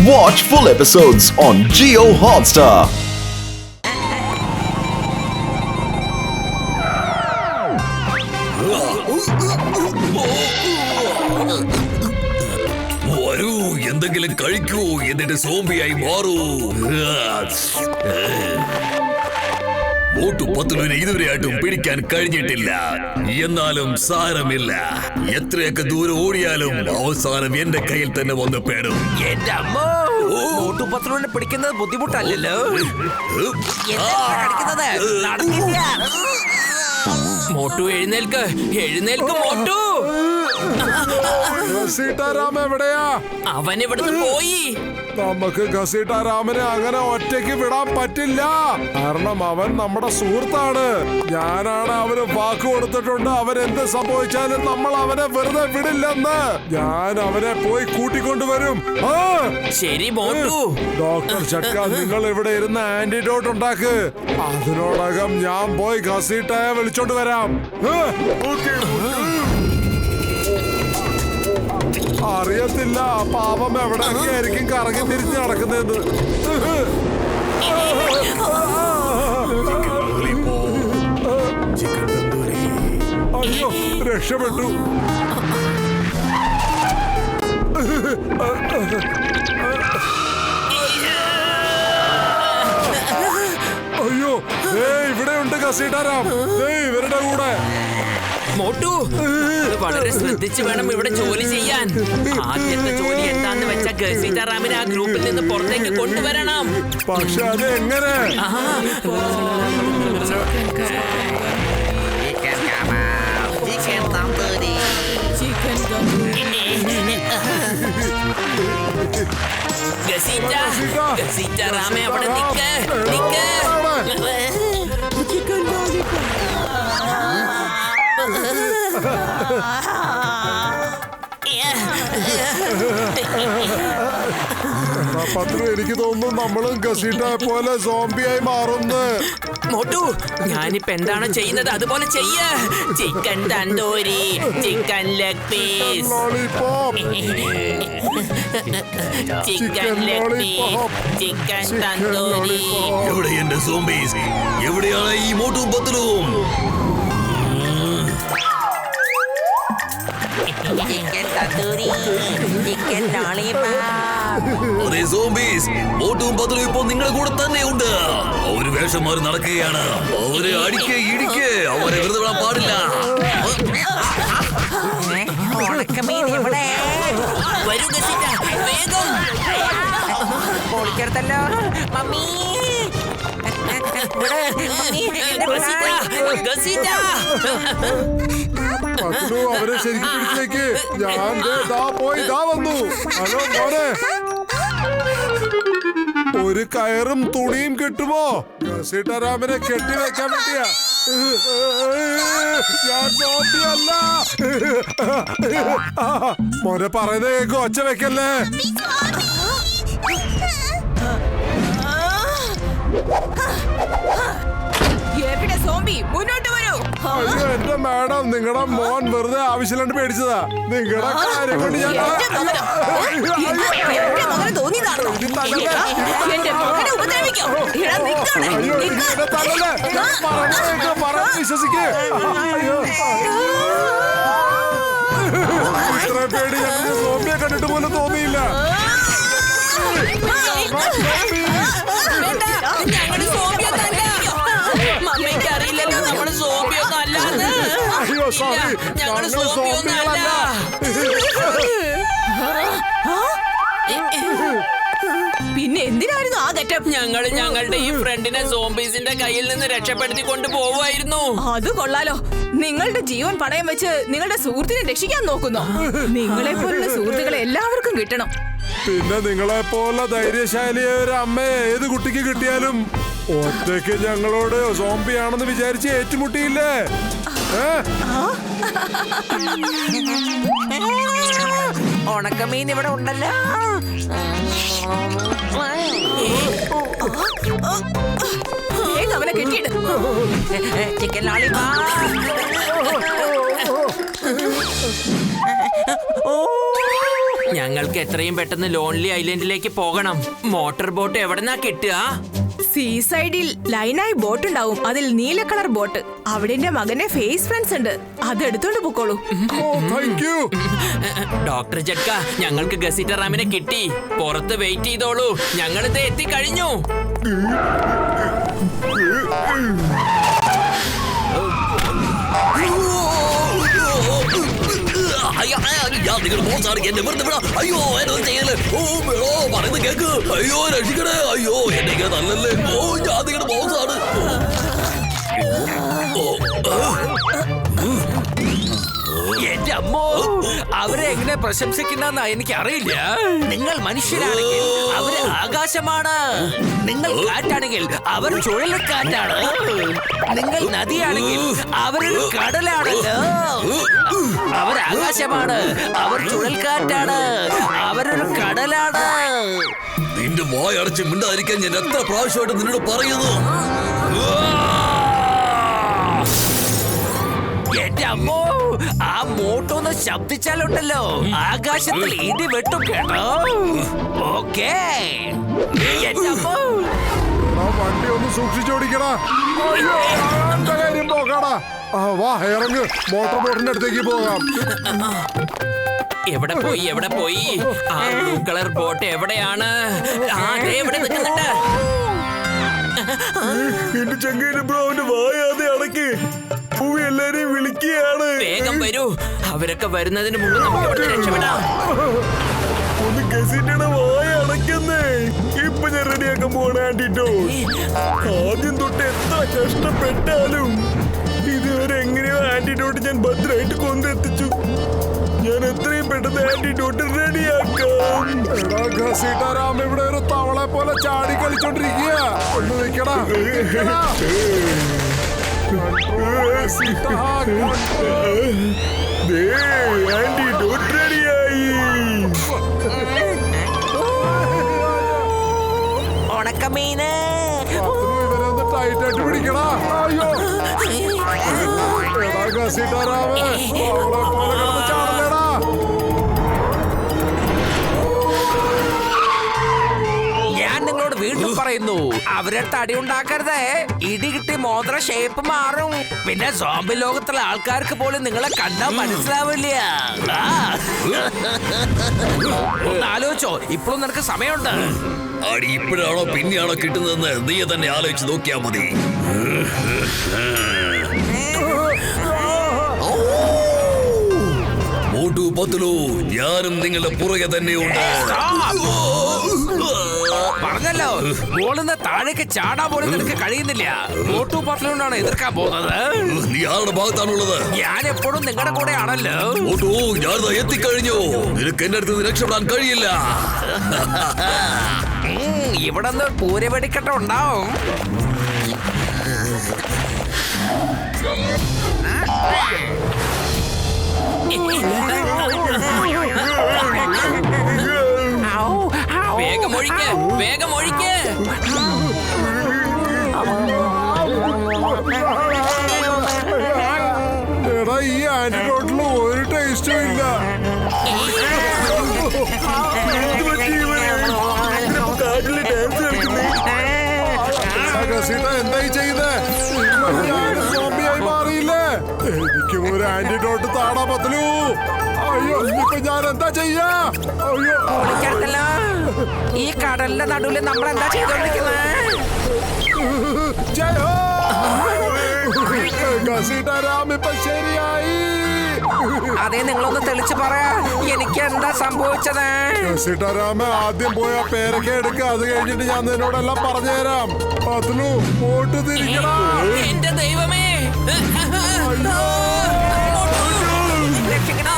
Watch full episodes on Jio Hotstar. വരൂ, എന്തെങ്കിലും കഴിക്കൂ, എന്നിട്ട് സോംബിയായി മാറൂ. മോട്ടു പത്തുലുവിനെ ഇതുവരെയായിട്ടും പിടിക്കാൻ കഴിഞ്ഞിട്ടില്ല. എന്നാലും സാരമില്ല, എത്രയൊക്കെ ദൂരം ഓടിയാലും അവസാനം എന്റെ കയ്യിൽ തന്നെ വന്ന് പേടും. എന്റെ അമ്മോ, മോട്ടു പത്തുലുവിനെ പിടിക്കുന്നത് ബുദ്ധിമുട്ടല്ലല്ലോ. മോട്ടു എഴുന്നേൽക്ക്, എഴുന്നേൽക്ക് മോട്ടു. ഘസീട്ടാരാം എവിടെയാ? അവൻ ഇവിടുന്ന് പോയി. നമുക്ക് ഘസീട്ടാരാമനെ അങ്ങനെ ഒറ്റയ്ക്ക് വിടാൻ പറ്റില്ല. കാരണം അവൻ നമ്മുടെ സുഹൃത്താണ്. ഞാനാണ് അവന് വാക്ക് കൊടുത്തിട്ടുണ്ട്, അവൻ എന്ത് സംഭവിച്ചാലും നമ്മൾ അവനെ വെറുതെ വിടില്ലെന്ന്. ഞാൻ അവനെ പോയി കൂട്ടിക്കൊണ്ടുവരും. ശരി മോട്ടു. ഡോക്ടർ ചക്ക, നിങ്ങൾ ഇവിടെ ഇരുന്ന് ആന്റിഡോട്ട് ഉണ്ടാക്ക്. അതിനോടകം ഞാൻ പോയി ഘസീട്ടയെ വിളിച്ചോണ്ട് വരാം. അറിയത്തില്ല പാപം എവിടെയൊക്കെ ആയിരിക്കും കറങ്ങി തിരിഞ്ഞ് നടക്കുന്നതെന്ന്. അയ്യോ, രക്ഷപ്പെട്ടു. അയ്യോ, ഇവിടെ ഉണ്ട് ഘസീട്ടാരാം, ഇവരുടെ കൂടെ. മോട്ടു, വളരെ ശ്രദ്ധിച്ചു വേണം ഇവിടെ ജോലി ചെയ്യാൻ. ആദ്യത്തെ ജോലി എന്താന്ന് വെച്ചാൽ ഘസീട്ടാറാമിനെ ആ ഗ്രൂപ്പിൽ നിന്ന് പുറത്തേക്ക് കൊണ്ടുവരണം. പക്ഷെ അത് എങ്ങനെ? ഘസീട്ടാറാമെ അവിടെ നിക്ക്, നിക്ക്. പത്രു, എനിക്ക് തോന്നുന്നു നമ്മളും ഘസീട്ടയെ പോലെ സോംബിയായി മാറുന്നു. മോട്ടു, ഞാനിപ്പോ എന്താണ് ചെയ്യുന്നത് അതുപോലെ ചെയ്യ്. Chicken tandoori, chicken leg piece, chicken leg piece, chicken tandoori. എവിടെ എന്റെ സോംബീസ്? എവിടെയാണ് ഈ മോട്ടും പത്തലും? Chicken tandoori, chicken lollipop. അതെ സോംബീസ്, മോട്ടും പത്തലും ഇപ്പോൾ നിങ്ങളുടെ കൂടെ തന്നെ ഉണ്ട്. അവര് വേഷം മാറി നടക്കുകയാണ്. അവരെ അടിക്ക്, ഇടിക്ക്, അവരെ വെറുതെ വിടാൻ പാടില്ല. ഉണക്കമീൻ എവിടെ? വരൂ ഘസീട്ട, വേഗം. പൊളിച്ചെടുത്തല്ലോ മമ്മി. പത്രു, അവരെ ശരിക്കും പിടിച്ചേക്ക്. ഞാൻ പോയി വന്നു. ഹലോ മോനെ, ഒരു കയറും തുണിയും കിട്ടുമോ? ഘസീട്ടാരാമനെ കെട്ടിവെക്കാൻ വേണ്ടിയാ. ഞാൻ സോംബിയല്ല. മോനെ പറയുന്നത് കേൾക്കും, ഒച്ച വെക്കല്ലേ. എവിടെ സോംബി? മുന്നോട്ട് വരൂ. അയ്യോ എന്റെ മാഡം, നിങ്ങളുടെ മോൻ വെറുതെ ആവശ്യമില്ലാണ്ട് പേടിച്ചതാ. നിങ്ങളുടെ കാര്യം കൊണ്ട് ഞാൻ വിശ്വസിക്കേ. ഇത്ര പേടി ഞങ്ങൾക്ക് സോംബിയെ കണ്ടിട്ട് പോലും തോന്നിയില്ല. മമ്മിക്ക് അറിയില്ലല്ലോ നമ്മള് സോംബിയൊന്നും അല്ലാന്ന്. അയ്യോ സോറി, ഞങ്ങള് സോംബിയൊന്നും അല്ല. പിന്നെ എന്തിനായിരുന്നു ആ ഗെറ്റപ്പ്? ഞങ്ങള് ഞങ്ങളുടെ ഈ ഫ്രണ്ടിനെ സോംബീസിന്റെ കയ്യിൽ നിന്ന് രക്ഷപ്പെടുത്തി കൊണ്ടുപോവായിരുന്നു. അത് കൊള്ളാലോ. നിങ്ങളുടെ ജീവൻ പണയം വെച്ച് നിങ്ങളുടെ സുഹൃത്തിനെ രക്ഷിക്കാൻ നോക്കുന്നു. നിങ്ങളെ പോലുള്ള സുഹൃത്തുക്കളെ എല്ലാവർക്കും കിട്ടണം. പിന്നെ നിങ്ങളെ പോലെ ധൈര്യശാലിയായ ഒരു അമ്മയെ ഏത് കുട്ടിക്ക് കിട്ടിയാലും ഒറ്റയ്ക്ക് ഞങ്ങളോട് സോംബിയാണെന്ന് വിചാരിച്ച് ഏറ്റുമുട്ടിയില്ലേ? ഉണക്കമീൻ ഇവിടെ ഉണ്ടല്ലോ. അവനെ കിട്ടിയിട്ട് ചിക്കൻ ലോലിപോപ്പ്. ഞങ്ങൾക്ക് എത്രയും പെട്ടെന്ന് ലോൺലി ഐലൻഡിലേക്ക് പോകണം. മോട്ടോർ ബോട്ട് എവിടെന്നാ കിട്ടുക? സീ സൈഡിൽ ലൈനായി ബോട്ട് ഉണ്ടാവും. അതിൽ നീല കളർ ബോട്ട്. അവിടെ എന്റെ മകന്റെ ഫേസ് ഫ്രണ്ട്സ് ഉണ്ട്. അത് എടുത്തോണ്ട് പോക്കോളൂ. Thank you. ഡോക്ടർ ജക്ക, ഞങ്ങൾക്ക് ഗസീറ്റ റാമിനെ കിട്ടി. പുറത്ത് വെയിറ്റ് ചെയ്തോളൂ, ഞങ്ങളിത് എത്തിക്കഴിഞ്ഞു. ഞാൻ നിങ്ങളുടെ ബോസാണ്, എന്നെ വെറുതെ വിടാ. അയ്യോ എന്നൊന്നും ചെയ്യല്ലേ. പറയുന്നത് കേക്ക്. അയ്യോ രക്ഷിക്കണേ. അയ്യോ എന്നെ ഇങ്ങനെ നല്ലല്ലേ. ഞാൻ നിങ്ങളുടെ ബോസാണ്. എന്റെ അമ്മോ, അവരെ എങ്ങനെ പ്രശംസിക്കണമെന്ന് എനിക്ക് അറിയില്ല. നിങ്ങൾ മനുഷ്യരാണെങ്കിൽ അവര് ആകാശമാണ്, നിങ്ങൾ കാറ്റാണെങ്കിൽ അവർ ചുഴലിക്കാറ്റാണ്, നിങ്ങൾ നദിയാണെങ്കിൽ അവരൊരു കടലാണല്ലോ. അവർ ആകാശമാണ്, അവർ ചുഴൽക്കാറ്റാണ്, അവരൊരു കടലാണ്. നിന്റെ വായ അടച്ച് മിണ്ടാതിരിക്കാൻ ഞാൻ എത്ര പ്രാവശ്യമായിട്ട് നിന്നോട് പറയുന്നു. എന്റെ അമ്മോ, ആ മോട്ടോന്ന് ശബ്ദിച്ചാലുണ്ടല്ലോ ആകാശത്തിൽ ഇടി വെട്ടും കേട്ടോ. ഓക്കേ എന്റെ അമ്മോ, വണ്ടി ഒന്ന് സൂക്ഷിച്ചോടിക്കടാ. അയ്യോ എന്റെ കാര്യം പോകാടാ. വാ ഇറങ്ങ്, മോട്ടോർ ബോട്ടിന്റെ അടുത്തേക്ക് പോകാം. എവിടെ പോയി എവിടെ പോയി? ആ ബ്ലൂ കളർ ബോട്ട് എവിടെയാണ്? എവിടെ നിൽക്കുന്നുണ്ട്? എന്റെ ചങ്ങേന്റെ ബ്രോ, അവന്റെ വായാതെ അടക്ക്. ഭൂമി എല്ലാരെയും വിളിക്കുകയാണ്. വേഗം വരൂ, അവരൊക്കെ വരുന്നതിന് മുമ്പ് നമുക്ക് ഇവിടെ രക്ഷപ്പെടാം. ഒന്ന് ഗസീറ്റയുടെ വായ അടക്കുന്നേ. ഇപ്പൊ ഞാൻ റെഡിയാക്കാൻ പോണ ആന്റിട്ടോ. ആദ്യം തൊട്ട് എത്ര കഷ്ടപ്പെട്ടാലും ഇതുവരെ എങ്ങനെയോ ആന്റിഡോട്ട് ഞാൻ ഭദ്രമായിട്ട് കൊണ്ടെത്തിച്ചു. ഞാൻ എത്രയും പെട്ടെന്ന് ആന്റിഡോട്ട് റെഡിയാക്കാം. സീതാറാം ഇവിടെ ഒരു തവളെ പോലെ ചാടി കളിച്ചോണ്ടിരിക്കുക. ഒന്ന് നിൽക്കടാ. ആന്റിഡോട്ട് റെഡിയായി. ഉണക്കമീന് ഇവരെ ഒന്ന് ടൈറ്റായിട്ട് പിടിക്കടാ. അയ്യോ സീതാറാമേ, തവളെ പോലെ കിടന്ന് ചാടലേടാ. ഞാൻ നിങ്ങളോട് വീണ്ടും പറയുന്നു, അവരെ തടി ഉണ്ടാക്കരുതേ. ഇടി കിട്ടി മോതിര ഷേപ്പ് മാറും. പിന്നെ സോംബി ലോകത്തുള്ള ആൾക്കാർക്ക് പോലും നിങ്ങളെ കണ്ടാ മനസ്സിലാവില്ല. ഒന്ന് ആലോചിച്ചോ, ഇപ്പോഴും നിനക്ക് സമയമുണ്ട്. അടി ഇപ്പോഴാണോ പിന്നെയാണോ കിട്ടുന്നതെന്ന് നീ തന്നെ ആലോചിച്ച് നോക്കിയാ മതി. മോട്ടു പത്തുലു, ഞാനും നിങ്ങളുടെ പുറകെ തന്നെയുണ്ട്. പറഞ്ഞല്ലോ, മോളിന്ന് താഴേക്ക് ചാടാൻ പോലും നിനക്ക് കഴിയുന്നില്ല. മോട്ടു പത്ലുകൊണ്ടാണ് എതിർക്കാൻ പോകുന്നത്. നീ ആരുടെ ഭാഗത്താണുള്ളത്? ഞാൻ എപ്പോഴും നിങ്ങളുടെ കൂടെ ആണല്ലോ. മോട്ടു, ഞാനിതാ എത്തിക്കഴിഞ്ഞു. നിനക്ക് എന്റെ അടുത്ത് രക്ഷപ്പെടാൻ കഴിയില്ല. ഇവിടെ നിന്ന് പൂര വെടിക്കെട്ട ഉണ്ടാവും. വേഗം ഒഴിക്ക്, വേഗം ഒഴിക്ക്. എടാ ഈ ആന്റിഡോട്ടിൽ ഒരു ടേസ്റ്റും ഇല്ല. എന്തായി ചെയ്തേ? സോംബിയായി മാറിയില്ലേ? എനിക്ക് ഒരു ആന്റിഡോട്ട് താടാ പത്തലു. അയ്യോ ഇപ്പൊ ഞാൻ എന്താ ചെയ്യാ? അയ്യോ ഈ കടലിന്റെ നടുവില് നമ്മൾ എന്താ ചെയ്തോണ്ടിരിക്കുന്നത്? സീതാറാം ഇപ്പൊ ശരിയായി. അതെ, നിങ്ങളൊന്ന് തെളിച്ച് പറയാ, എനിക്ക് എന്താ സംഭവിച്ചത്? സീതാറാമ ആദ്യം പോയ പേരൊക്കെ എടുക്ക, അത് കഴിഞ്ഞിട്ട് ഞാൻ നിന്നോടെല്ലാം പറഞ്ഞുതരാം. പത്തലു പോട്ട് തിരിക്കടാ. എന്റെ ദൈവമേ, രക്ഷിക്കണോ?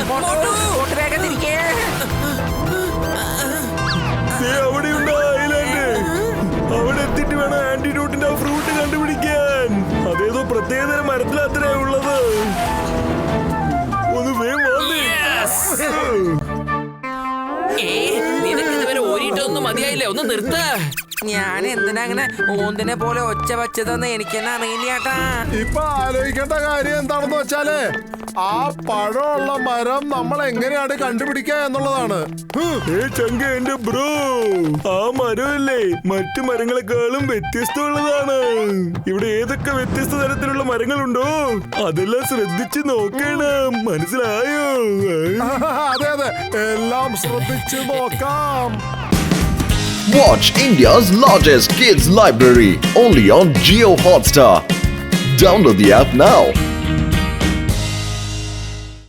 ബോട്ട് വേഗം തിരിക്കേ. അവിടെയുണ്ട് ഐലൻഡ്. അവിടെ എത്തിയിട്ട് വേണം ആന്റിഡോട്ടിന്റെ ആ ഫ്രൂട്ട് കണ്ടുപിടിക്കാൻ. അതേതോ പ്രത്യേകതര മരത്തിലത്രേ ഉള്ളത്. ഒന്ന് വേഗം വന്നേ. നിനക്ക് ഇതുവരെ ഓരിയിട്ടൊന്നും മതിയായില്ലേ? ഒന്ന് നിർത്ത. ഞാൻ എന്തിനാ അങ്ങനെ ഓന്തിനെ പോലെ ഒച്ച വച്ചതെന്ന് എനിക്കെന്നെ അറിയില്ല ചേട്ടാ. ഇപ്പൊ ആലോചിക്കേണ്ട കാര്യം എന്താണെന്ന് വെച്ചാല് ആ പഴമുള്ള മരം നമ്മൾ എങ്ങനെയാണ് കണ്ടുപിടിക്കുക എന്നുള്ളതാണ്. ചങ്ക എന്റെ ബ്രോ, ആ മരമല്ലേ മറ്റു മരങ്ങളെക്കാളും വ്യത്യസ്തമുള്ളതാണ്. ഇവിടെ ഏതൊക്കെ വ്യത്യസ്ത തരത്തിലുള്ള മരങ്ങളുണ്ടോ അതെല്ലാം ശ്രദ്ധിച്ച് നോക്കണം, മനസ്സിലായോ? അതെ അതെ, എല്ലാം ശ്രദ്ധിച്ചു നോക്കാം. Watch India's largest kids library only on Jio Hotstar. Download the app now.